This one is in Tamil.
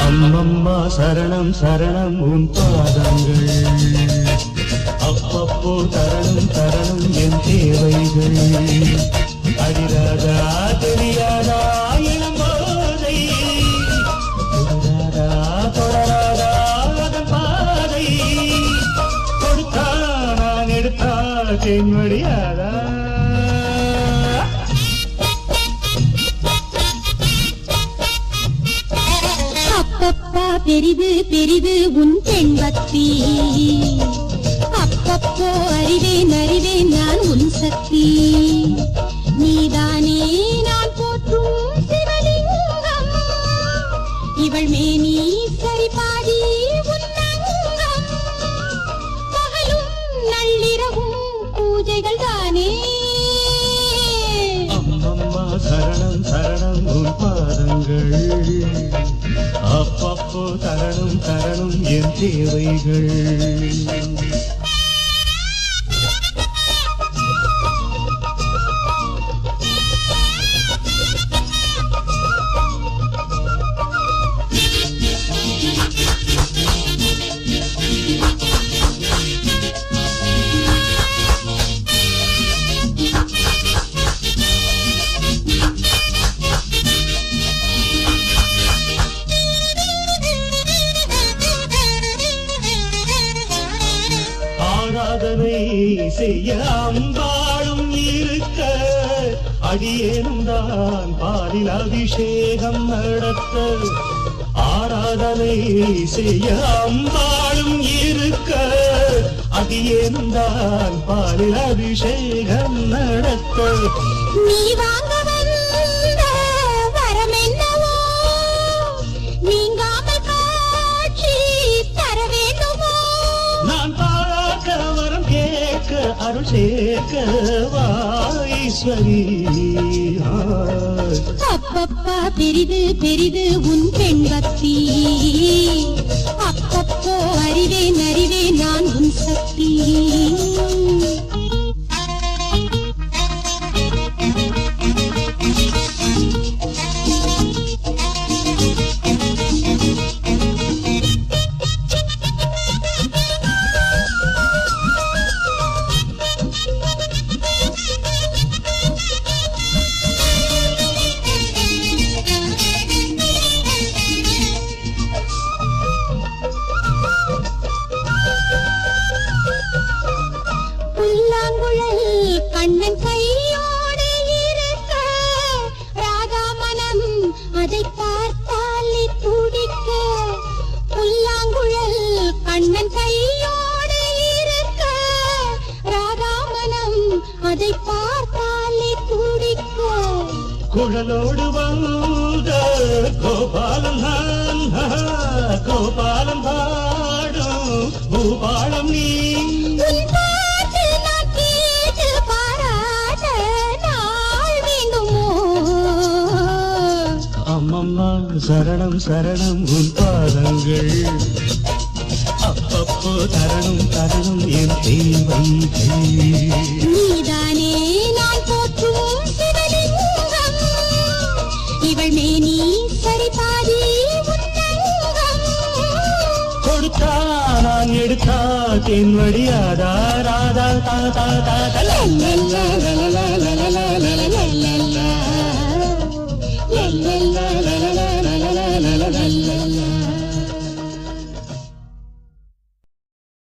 அம்மம்மா சரணம் சரணம் உன் பாதங்கள் அப்பப்போ தரணும் தரணும் என் தேவைகள் அடிராதா தெரியாதா இளம் போதை தொடராதா தொடராதா அதன் பாதை கொடுத்தா நான் எடுத்தா தேன்வடியாதா பெரிது பெரிது உன் பெண் பக்தி அப்பப்போ அறிவேன் அறிவேன் நான் உன் சக்தி நீதானே நான் போற்றும் சிவலிங்கம் இவள் மேனி சரிபாதி உன்னங்கம் பகலும் நள்ளிரவும் பூஜைகள் தானே அம்மம்மா சரணம் சரணம் உன் பாதங்கள் அப்பப்போ தரணும் தரணும் என் தேவைகள் ஆராதனை செய்ய அம்பாளும் இருக்க அடியேனும் தான் பாலில் அபிஷேகம் நடத்த ஆராதனை செய்ய அம்பாளும் இருக்க அடியேனும் தான் பாலில் அபிஷேகம் நடத்த நீ வாங்க வந்த வரம் என்னவோ நீங்காமல் காட்சி தர வேண்டுமோ நான் வரம் கேட்க அருள் சேர்க்க வாஈஸ்வரி அப்பப்பா பெரிது பெரிது உன் பெண் பக்தி அப்பப்போ அறிவேன் அறிவேன் நான் உன் சக்தி கண்ணன் கையோடு இருக்க ராதா மனம் அதை பார்த்தாலே துடிக்க புல்லாங்குழல் கண்ணன் கையோடு இருக்க ராதா மனம் அதை பார்த்தாலே துடிக்க குழலோடு வந்த கோபாலம் கோபாலம் பாடும் பூபாலம் நீ அம்மம்மா சரணம் சரணம் உன் பாதங்கள் அப்பப்போ தரணும் தரணும் என் தேவைகள் நீதானே நான் போற்றும் சிவலிங்கம் இவள் மேனி சரிபாதி உன்னங்கம் கொடுத்தா நான் எடுத்தா தென்வடியாதா ராதா தா தா தா la la la la la la la la la la la la la la la la